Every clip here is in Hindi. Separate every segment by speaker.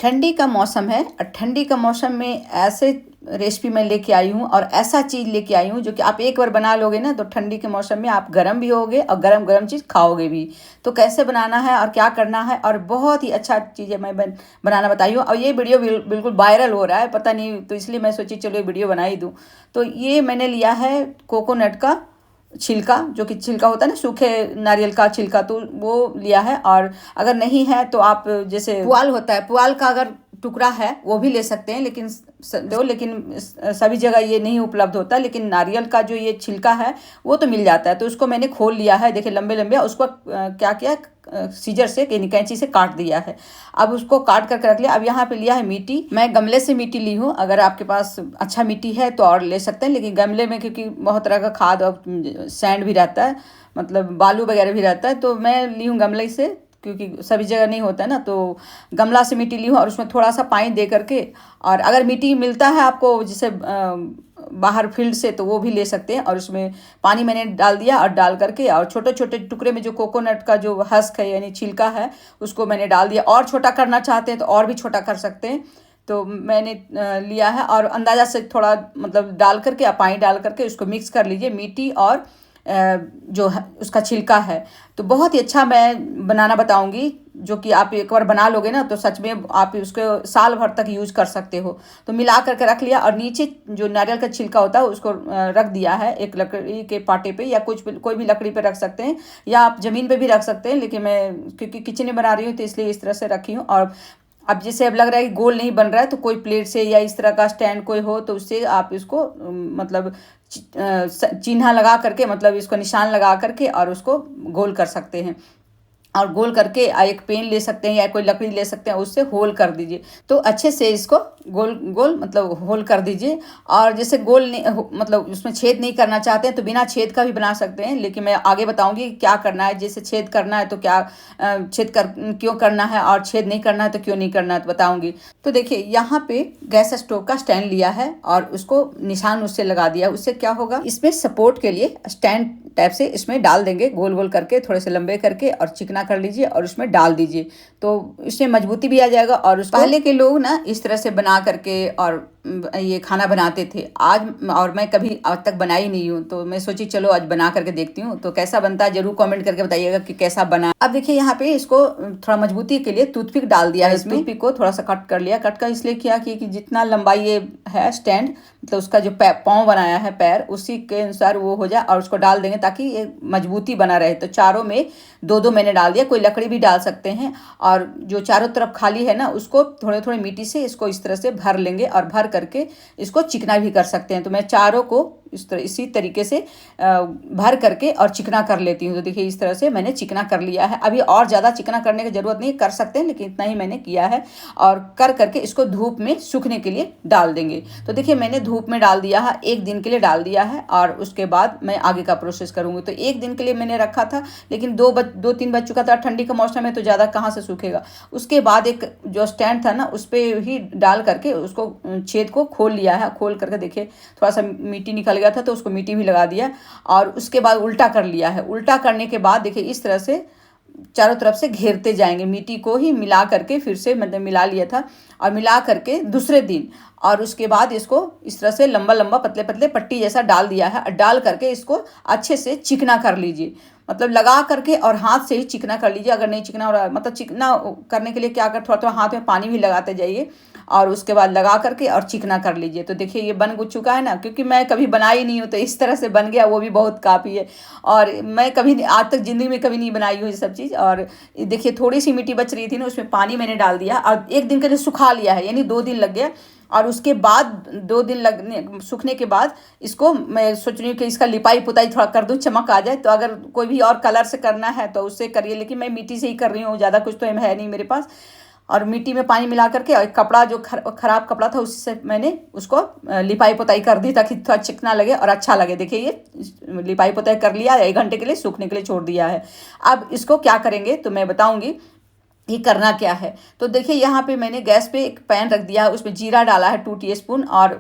Speaker 1: ठंडी का मौसम है और ठंडी का मौसम में ऐसे रेसिपी मैं लेके आई हूँ और ऐसा चीज़ लेके आई हूँ जो कि आप एक बार बना लोगे ना तो ठंडी के मौसम में आप गर्म भी होगे और गरम गरम चीज़ खाओगे भी। तो कैसे बनाना है और क्या करना है, और बहुत ही अच्छा चीज़ है मैं बनाना बताई हूँ। और ये वीडियो बिल्कुल वायरल हो रहा है, पता नहीं, तो इसलिए मैं सोची चलो ये वीडियो बना ही दूँ। तो ये मैंने लिया है कोकोनट का छिलका, जो कि छिलका होता है ना, सूखे नारियल का छिलका, तो वो लिया है। और अगर नहीं है तो आप जैसे पुआल होता है, पुआल का अगर टुकड़ा है वो भी ले सकते हैं, लेकिन सभी जगह ये नहीं उपलब्ध होता। लेकिन नारियल का जो ये छिलका है वो तो मिल जाता है। तो उसको मैंने खोल लिया है, देखिए लंबे लंबे, उसको क्या किया, सीजर से यानी कैंची से काट दिया है। अब उसको काट करके रख लिया। अब यहाँ पे लिया है मिट्टी, मैं गमले से मिट्टी ली हूँ। अगर आपके पास अच्छा मिट्टी है तो और ले सकते हैं, लेकिन गमले में क्योंकि बहुत तरह का खाद और सैंड भी रहता है, मतलब बालू वगैरह भी रहता है, तो मैं ली हूँ गमले से, क्योंकि सभी जगह नहीं होता है ना। तो गमला से मिट्टी ली हूँ और उसमें थोड़ा सा पानी दे करके, और अगर मिट्टी मिलता है आपको जैसे बाहर फील्ड से, तो वो भी ले सकते हैं। और उसमें पानी मैंने डाल दिया और डाल करके, और छोटे छोटे टुकड़े में जो कोकोनट का जो हस्क है यानी छिलका है उसको मैंने डाल दिया। और छोटा करना चाहते हैं तो और भी छोटा कर सकते हैं। तो मैंने लिया है और अंदाज़ा से थोड़ा मतलब डाल करके, आप पानी डाल करके उसको मिक्स कर लीजिए, मिट्टी और जो उसका छिलका है। तो बहुत ही अच्छा मैं बनाना बताऊंगी, जो कि आप एक बार बना लोगे ना तो सच में आप उसको साल भर तक यूज कर सकते हो। तो मिला करके रख लिया, और नीचे जो नारियल का छिलका होता है उसको रख दिया है एक लकड़ी के पाटे पे, या कोई भी लकड़ी पे रख सकते हैं, या आप ज़मीन पे भी रख सकते हैं। लेकिन मैं क्योंकि किचन में बना रही हूँ तो इसलिए इस तरह से रखी हूँ। और अब जैसे अब लग रहा है कि गोल नहीं बन रहा है, तो कोई प्लेट से या इस तरह का स्टैंड कोई हो तो उससे आप इसको मतलब चिन्हा लगा करके, मतलब इसको निशान लगा करके और उसको गोल कर सकते हैं। और गोल करके एक पेन ले सकते हैं या कोई लकड़ी ले सकते हैं, उससे होल कर दीजिए। तो अच्छे से इसको गोल गोल मतलब होल कर दीजिए। और जैसे गोल नहीं मतलब उसमें छेद नहीं करना चाहते हैं तो बिना छेद का भी बना सकते हैं, लेकिन मैं आगे बताऊंगी क्या करना है। जैसे छेद करना है तो क्या क्यों करना है, और छेद नहीं करना है तो क्यों नहीं करना है, तो बताऊंगी। तो देखिए यहाँ पे गैस स्टोव का स्टैंड लिया है और उसको निशान उससे लगा दिया। उससे क्या होगा, इसमें सपोर्ट के लिए स्टैंड टाइप से इसमें डाल देंगे, गोल गोल करके थोड़े से लंबे करके, और चिकना कर लीजिए और उसमें डाल दीजिए। तो इसमें मजबूती भी आ जाएगा। और पहले के लोग ना इस तरह से बना करके और ये खाना बनाते थे। आज और मैं कभी आज तक बनाई नहीं हूँ, तो मैं सोची चलो आज बना करके देखती हूँ। तो कैसा बनता है जरूर कमेंट करके बताइएगा कि कैसा बना। अब देखिए यहाँ पे इसको थोड़ा मजबूती के लिए टूथपिक डाल दिया है इसमें। टूथपिक को थोड़ा सा कट कर लिया। कट कर इसलिए किया कि जितना लंबाई ये है स्टैंड, मतलब उसका जो पाँव बनाया है पैर, उसी के अनुसार वो हो जाए, और उसको डाल देंगे ताकि ये मजबूती बना रहे। तो चारों में दो दो मैंने डाल दिया, कोई लकड़ी भी डाल सकते हैं। और जो चारों तरफ खाली है ना उसको थोड़े थोड़े मिट्टी से इसको इस तरह से भर लेंगे, और भर करके इसको चिकना भी कर सकते हैं। तो मैं चारों को इसी तरीके से भर करके और चिकना कर लेती हूँ। तो देखिए इस तरह से मैंने चिकना कर लिया है। अभी और ज़्यादा चिकना करने की ज़रूरत नहीं, कर सकते हैं, लेकिन इतना ही मैंने किया है। और कर करके इसको धूप में सूखने के लिए डाल देंगे। तो देखिए मैंने धूप में डाल दिया है, एक दिन के लिए डाल दिया है, और उसके बाद मैं आगे का प्रोसेस करूँगी। तो एक दिन के लिए मैंने रखा था, लेकिन 2-3 बज चुका था। ठंडी का मौसम है तो ज़्यादा कहाँ से सूखेगा। उसके बाद एक जो स्टैंड था ना उस पर ही डाल करके उसको छेद को खोल लिया है। खोल करके देखिए थोड़ा सा मिट्टी निकल गया था तो उसको मिट्टी भी लगा दिया, और उसके बाद उल्टा कर लिया है। उल्टा करने के बाद देखिए इस तरह से चारों तरफ से घेरते जाएंगे। मिट्टी को ही मिला करके फिर से मतलब मिला लिया था, और मिला करके दूसरे दिन, और उसके बाद इसको इस तरह से लंबा लंबा पतले पतले पट्टी जैसा डाल दिया है। और डाल करके इसको अच्छे से चिकना कर लीजिए, मतलब लगा करके और हाथ से ही चिकना कर लीजिए। अगर नहीं चिकना हो रहा है, मतलब चिकना करने के लिए क्या कर, थोड़ा थोड़ा हाथ में पानी भी लगाते जाइए, और उसके बाद लगा करके और चिकना कर लीजिए। तो देखिए ये बन चुका है ना, क्योंकि मैं कभी बनाई नहीं हूँ तो इस तरह से बन गया, वो भी बहुत काफ़ी है। और मैं कभी आज तक ज़िंदगी में कभी नहीं बनाई हूँ ये सब चीज़। और देखिए थोड़ी सी मिट्टी बच रही थी ना, उसमें पानी मैंने डाल दिया और एक दिन के लिए सुखा लिया है, यानी 2 दिन लग गया। और उसके बाद 2 दिन लगने सूखने के बाद इसको मैं सोच रही हूँ कि इसका लिपाई पुताई थोड़ा कर दूँ, चमक आ जाए। तो अगर कोई भी और कलर से करना है तो उससे करिए, लेकिन मैं मिट्टी से ही कर रही हूँ, ज़्यादा कुछ तो है नहीं मेरे पास। और मिट्टी में पानी मिला करके, और कपड़ा जो खराब कपड़ा था उससे मैंने उसको लिपाई पोताई कर दी ताकि थोड़ा चिकना लगे और अच्छा लगे। देखिए ये लिपाई पोताई कर लिया, 1 घंटे के लिए सूखने के लिए छोड़ दिया है। अब इसको क्या करेंगे तो मैं बताऊंगी ये करना क्या है। तो देखिए यहाँ पे मैंने गैस पे एक पैन रख दिया है, उसमें जीरा डाला है 2 टीस्पून, और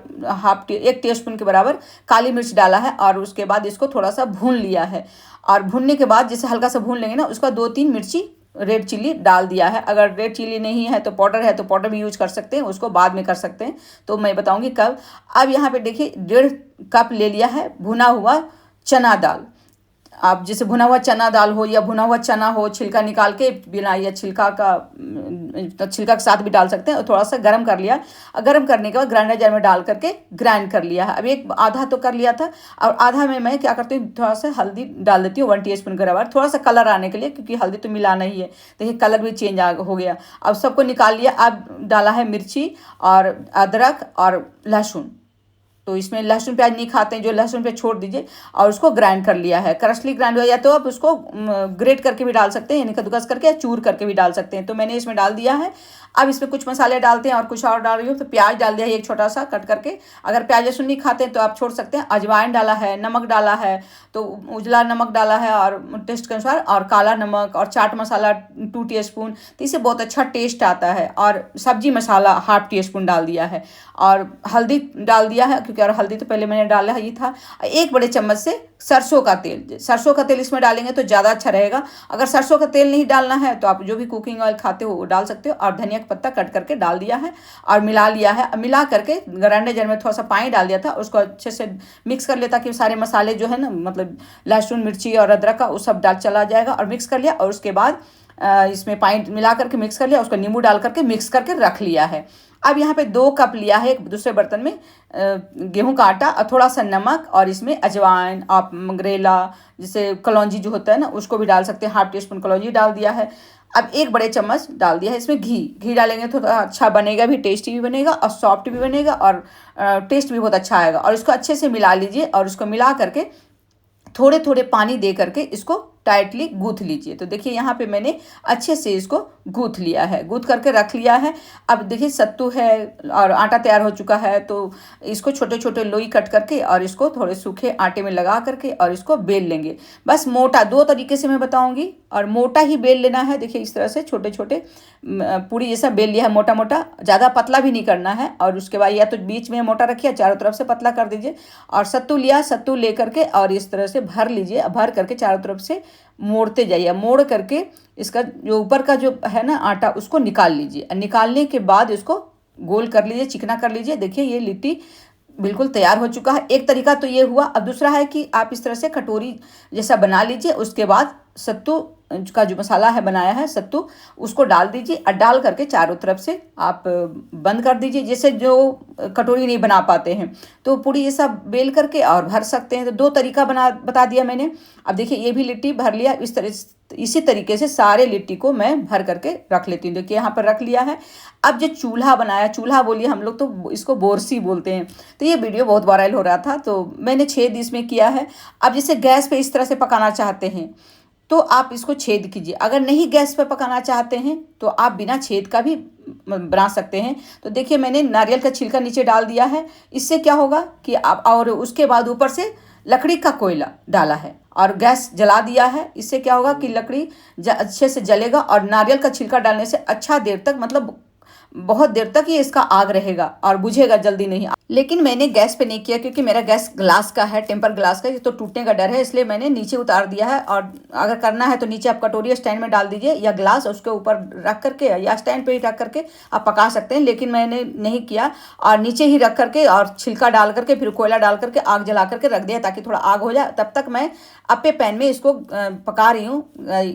Speaker 1: 1 टीस्पून के बराबर काली मिर्च डाला है। और उसके बाद इसको थोड़ा सा भून लिया है, और भूनने के बाद जैसे हल्का सा भून लेंगे ना, उसका 2-3 मिर्ची रेड चिल्ली डाल दिया है। अगर रेड चिल्ली नहीं है तो पाउडर भी यूज कर सकते हैं, उसको बाद में कर सकते हैं, तो मैं बताऊंगी कब। अब यहाँ पे देखिए 1.5 कप ले लिया है भुना हुआ चना दाल। आप जैसे भुना हुआ चना दाल हो या भुना हुआ चना हो, छिलका निकाल के बिना, या छिलका के साथ भी डाल सकते हैं। और थोड़ा सा गर्म कर लिया, और गर्म करने के बाद ग्राइंडर जार में डाल करके ग्राइंड कर लिया है। अब एक आधा तो कर लिया था, और आधा में मैं क्या करती हूँ, थोड़ा सा हल्दी डाल देती हूँ, 1 टीस्पून का रवा, थोड़ा सा कलर आने के लिए, क्योंकि हल्दी तो मिलाना ही है। देखिए कलर भी चेंज हो गया। अब सबको निकाल लिया। अब डाला है मिर्ची और अदरक और लहसुन। तो इसमें लहसुन प्याज नहीं खाते हैं, जो लहसुन प्याज छोड़ दीजिए। और उसको ग्राइंड कर लिया है, क्रशली ग्राइंड हो, या तो आप उसको ग्रेट करके भी डाल सकते हैं, यानी कद्दूकस करके, या चूर करके भी डाल सकते हैं। तो मैंने इसमें डाल दिया है। अब इसमें कुछ मसाले डालते हैं, और कुछ और डाल रही हूँ। तो प्याज डाल दिया है एक छोटा सा कट करके, अगर प्याज लहसुन नहीं खाते हैं तो आप छोड़ सकते हैं। अजवाइन डाला है, नमक डाला है, तो उजला नमक डाला है और टेस्ट के अनुसार, और काला नमक और चाट मसाला 2 टीस्पून, तो इससे बहुत अच्छा टेस्ट आता है। और सब्जी मसाला 1/2 टीस्पून डाल दिया है, और हल्दी डाल दिया है, क्योंकि और हल्दी तो पहले मैंने डाला ही था। 1 बड़े चम्मच से सरसों का तेल इसमें डालेंगे तो ज़्यादा अच्छा रहेगा। अगर सरसों का तेल नहीं डालना है तो आप जो भी कुकिंग ऑयल खाते हो वो डाल सकते हो। और धनिया का पत्ता कट करके डाल दिया है और मिला लिया है। मिला करके ग्राइंडर जार में थोड़ा सा पानी डाल दिया था, उसको अच्छे से मिक्स कर लिया, ताकि सारे मसाले जो है ना, मतलब लहसुन मिर्ची और अदरक का, वो सब डाल चला जाएगा। और मिक्स कर लिया, और उसके बाद इसमें पानी मिला करके मिक्स कर लिया, उसको नींबू डाल करके मिक्स करके रख लिया है। अब यहाँ पे 2 कप लिया है एक दूसरे बर्तन में गेहूं का आटा, और थोड़ा सा नमक, और इसमें अजवाइन, आप मंगरेला जैसे कलौंजी जो होता है ना, उसको भी डाल सकते हैं। 1/2 टीस्पून कलौंजी डाल दिया है। अब 1 बड़े चम्मच डाल दिया है इसमें घी डालेंगे तो अच्छा बनेगा भी, टेस्टी भी बनेगा और सॉफ्ट भी बनेगा, और टेस्ट भी बहुत अच्छा आएगा। और इसको अच्छे से मिला लीजिए, और उसको मिला करके थोड़े थोड़े पानी दे करके इसको टाइटली गूँथ लीजिए। तो देखिए यहाँ पे मैंने अच्छे से इसको गूँथ लिया है, गूँथ करके रख लिया है। अब देखिए सत्तू है और आटा तैयार हो चुका है, तो इसको छोटे छोटे लोई कट करके और इसको थोड़े सूखे आटे में लगा करके और इसको बेल लेंगे। बस मोटा 2 तरीके से मैं बताऊंगी, और मोटा ही बेल लेना है। देखिए इस तरह से छोटे छोटे पूरी जैसा बेल लिया है, मोटा मोटा, ज़्यादा पतला भी नहीं करना है। और उसके बाद या तो बीच में मोटा रखिए, चारों तरफ से पतला कर दीजिए। और सत्तू लिया, सत्तू ले करके और इस तरह से भर लीजिए, भर करके चारों तरफ से मोड़ते जाइए। मोड़ करके इसका जो ऊपर का जो है ना आटा, उसको निकाल लीजिए। निकालने के बाद इसको गोल कर लीजिए, चिकना कर लीजिए। देखिए ये लिट्टी बिल्कुल तैयार हो चुका है। एक तरीका तो ये हुआ। अब दूसरा है कि आप इस तरह से कटोरी जैसा बना लीजिए। उसके बाद सत्तू का जो मसाला है बनाया है सत्तू, उसको डाल दीजिए, और डाल करके चारों तरफ से आप बंद कर दीजिए। जैसे जो कटोरी नहीं बना पाते हैं तो पूरी ये सब बेल करके और भर सकते हैं। तो 2 तरीका बता दिया मैंने। अब देखिए ये भी लिट्टी भर लिया। इसी तरीके से सारे लिट्टी को मैं भर करके रख लेती हूँ। देखिए यहाँ पर रख लिया है। अब जो चूल्हा बनाया, चूल्हा बोलिए, हम लोग तो इसको बोरसी बोलते हैं। तो ये वीडियो बहुत वायरल हो रहा था, तो मैंने छेद इसमें किया है। अब जैसे गैस पे इस तरह से पकाना चाहते हैं तो आप इसको छेद कीजिए। अगर नहीं गैस पर पकाना चाहते हैं तो आप बिना छेद का भी बना सकते हैं। तो देखिए मैंने नारियल का छिलका नीचे डाल दिया है। इससे क्या होगा कि आप, और उसके बाद ऊपर से लकड़ी का कोयला डाला है और गैस जला दिया है। इससे क्या होगा कि लकड़ी अच्छे से जलेगा, और नारियल का छिलका डालने से अच्छा देर तक, मतलब बहुत देर तक ये इसका आग रहेगा और बुझेगा जल्दी नहीं। लेकिन मैंने गैस पे नहीं किया, क्योंकि मेरा गैस ग्लास का है, टेम्पर ग्लास का, तो टूटने का डर है, इसलिए मैंने नीचे उतार दिया है। और अगर करना है तो नीचे आप कटोरी स्टैंड में डाल दीजिए, या ग्लास उसके ऊपर रख करके, या स्टैंड पे ही रख करके आप पका सकते हैं। लेकिन मैंने नहीं किया, और नीचे ही रख करके और छिलका डाल करके फिर कोयला डाल करके आग जला करके रख दिया, ताकि थोड़ा आग हो जाए। तब तक मैं अपने पैन में इसको पका रही हूँ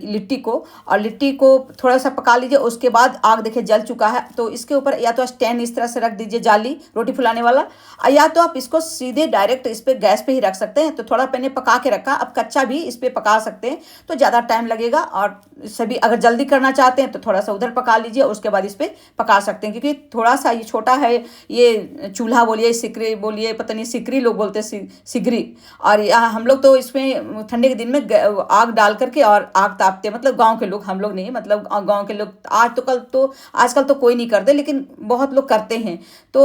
Speaker 1: लिट्टी को। और लिट्टी को थोड़ा सा पका लीजिए। उसके बाद आग देखिए जल चुका है, तो इसके ऊपर या तो स्टैंड इस तरह से रख दीजिए, जाली रोटी फुलाने वाला, या तो आप इसको सीधे डायरेक्ट इस पे गैस पे ही रख सकते हैं। तो थोड़ा मैंने पका के रखा, अब कच्चा भी इस पे पका सकते हैं, तो ज़्यादा टाइम लगेगा। और सभी अगर जल्दी करना चाहते हैं तो थोड़ा सा उधर पका लीजिए, उसके बाद इस पे पका सकते हैं। क्योंकि थोड़ा सा ये छोटा है, ये चूल्हा बोलिए, सिकरी बोलिए, पता नहीं सिकरी लोग बोलते हैं, सिगरी। और हम लोग तो इसमें ठंडे के दिन में आग डाल करके और आग तापते, मतलब गाँव के लोग, हम लोग नहीं, मतलब गाँव के लोग। आजकल तो कोई नहीं कर दे, लेकिन बहुत लोग करते हैं। तो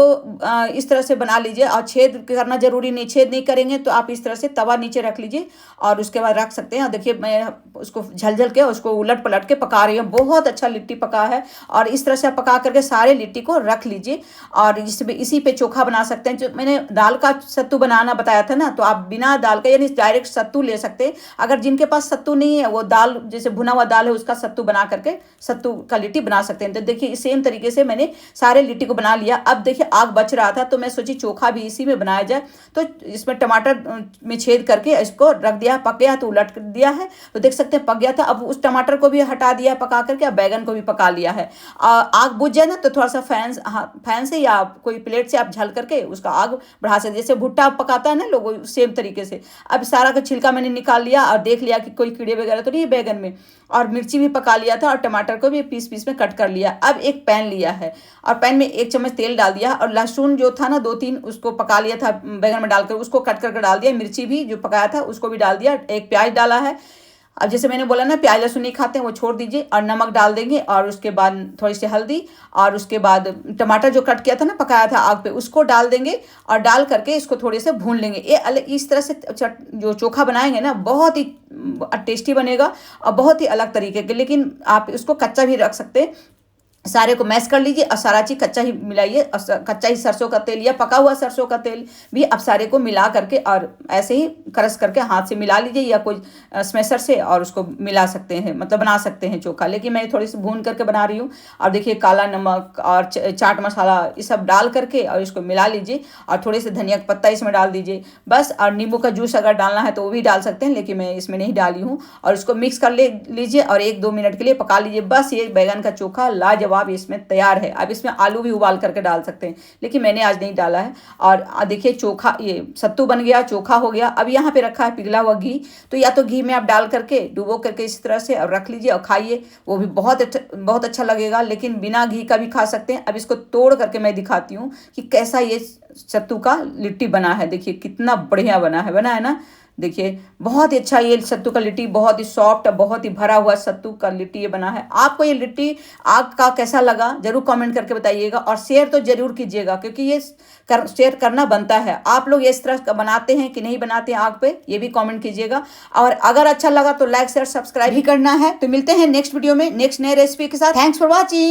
Speaker 1: इस तरह से बना लीजिए, और छेद करना ज़रूरी नहीं, छेद नहीं करेंगे तो आप इस तरह से तवा नीचे रख लीजिए और उसके बाद रख सकते हैं। और देखिए मैं उसको झलझल के उसको उलट पलट के पका रही हूँ, बहुत अच्छा लिट्टी पका है। और इस तरह से आप पका करके सारे लिट्टी को रख लीजिए, और इसी पे चोखा बना सकते हैं। जो मैंने दाल का सत्तू बनाना बताया था ना, तो आप बिना दाल का यानी डायरेक्ट सत्तू ले सकते हैं। अगर जिनके पास सत्तू नहीं है, वो दाल जैसे भुना हुआ दाल है उसका सत्तू बना करके सत्तू का लिट्टी बना सकते हैं। तो देखिए सेम तरीके से मैंने सारे लिट्टी को बना लिया। अब देखिए आग बच रहा था तो मैं सोची चोखा भी इसी में बनाया जाए, तो इसमें टमाटर में छेद करके इसको रख दिया, पक गया तो उलट दिया है, तो देख सकते हैं पक गया था। अब उस टमाटर को भी हटा दिया पका करके, अब बैगन को भी पका लिया है। आग बुझ जाए ना तो थोड़ा सा फैन से या कोई प्लेट से आप झल करके उसका आग बढ़ा सकते, जैसे भुट्टा पकाता है ना लोग, सेम तरीके से। अब सारा का छिलका मैंने निकाल लिया और देख लिया कि कोई कीड़े वगैरह तो नहीं बैगन में, और मिर्ची भी पका लिया था और टमाटर को भी पीस पीस में कट कर लिया। अब एक पैन लिया है और पैन में 1 चम्मच तेल डाल दिया, और लहसुन जो था ना 2-3 उसको पका लिया था बैगन में डालकर, उसको कट करके डाल दिया। मिर्ची भी जो पकाया था उसको भी डाल दिया, एक प्याज डाला है। अब जैसे मैंने बोला ना प्याज लहसुन नहीं खाते हैं, वो छोड़ दीजिए, और नमक डाल देंगे, और उसके बाद थोड़ी सी हल्दी, और उसके बाद टमाटर जो कट किया था ना पकाया था आग पे उसको डाल देंगे, और डाल करके इसको थोड़े से भून लेंगे। ये अलग इस तरह से जो चोखा बनाएंगे ना बहुत ही टेस्टी बनेगा और बहुत ही अलग तरीके के। लेकिन आप इसको कच्चा भी रख सकते हैं। सारे को मैश कर लीजिए और सारा चीज़ कच्चा ही मिलाइए, कच्चा ही सरसों का तेल या पका हुआ सरसों का तेल भी आप सारे को मिला करके और ऐसे ही क्रश करके हाथ से मिला लीजिए, या कोई स्मैशर से, और उसको मिला सकते हैं, मतलब बना सकते हैं चोखा। लेकिन मैं थोड़ी सी भून करके बना रही हूँ। और देखिए काला नमक और चाट मसाला ये सब डाल करके और इसको मिला लीजिए, और थोड़े से धनिया का पत्ता इसमें डाल दीजिए बस। और नींबू का जूस अगर डालना है तो वो भी डाल सकते हैं, लेकिन मैं इसमें नहीं डाली हूँ। और इसको मिक्स कर लीजिए और 1-2 मिनट के लिए पका लीजिए। बस ये बैगन का चोखा लाजवाब इसमें तैयार है। अब इसमें आलू भी उबाल करके डाल सकते हैं, लेकिन मैंने आज नहीं डाला है। और देखिए चोखा, ये सत्तू बन गया, चोखा हो गया। अब यहाँ पे रखा है पिघला हुआ घी, तो या तो घी में आप डाल करके डुबो करके इस तरह से और रख लीजिए और खाइए, वो भी बहुत अच्छा लगेगा। लेकिन बिना घी का भी खा सकते हैं। अब इसको तोड़ करके मैं दिखाती हूँ कि कैसा ये सत्तू का लिट्टी बना है। देखिए कितना बढ़िया बना है ना। देखिए बहुत ही अच्छा ये सत्तू का लिट्टी, बहुत ही सॉफ्ट, बहुत ही भरा हुआ सत्तू का लिट्टी ये बना है। आपको ये लिट्टी आग का कैसा लगा जरूर कमेंट करके बताइएगा, और शेयर तो जरूर कीजिएगा, क्योंकि ये शेयर करना बनता है। आप लोग इस तरह का बनाते हैं कि नहीं बनाते हैं आग पे, ये भी कमेंट कीजिएगा। और अगर अच्छा लगा तो लाइक शेयर सब्सक्राइब भी करना है। तो मिलते हैं नेक्स्ट वीडियो में नेक्स्ट नए रेसिपी के साथ। Thanks for watching.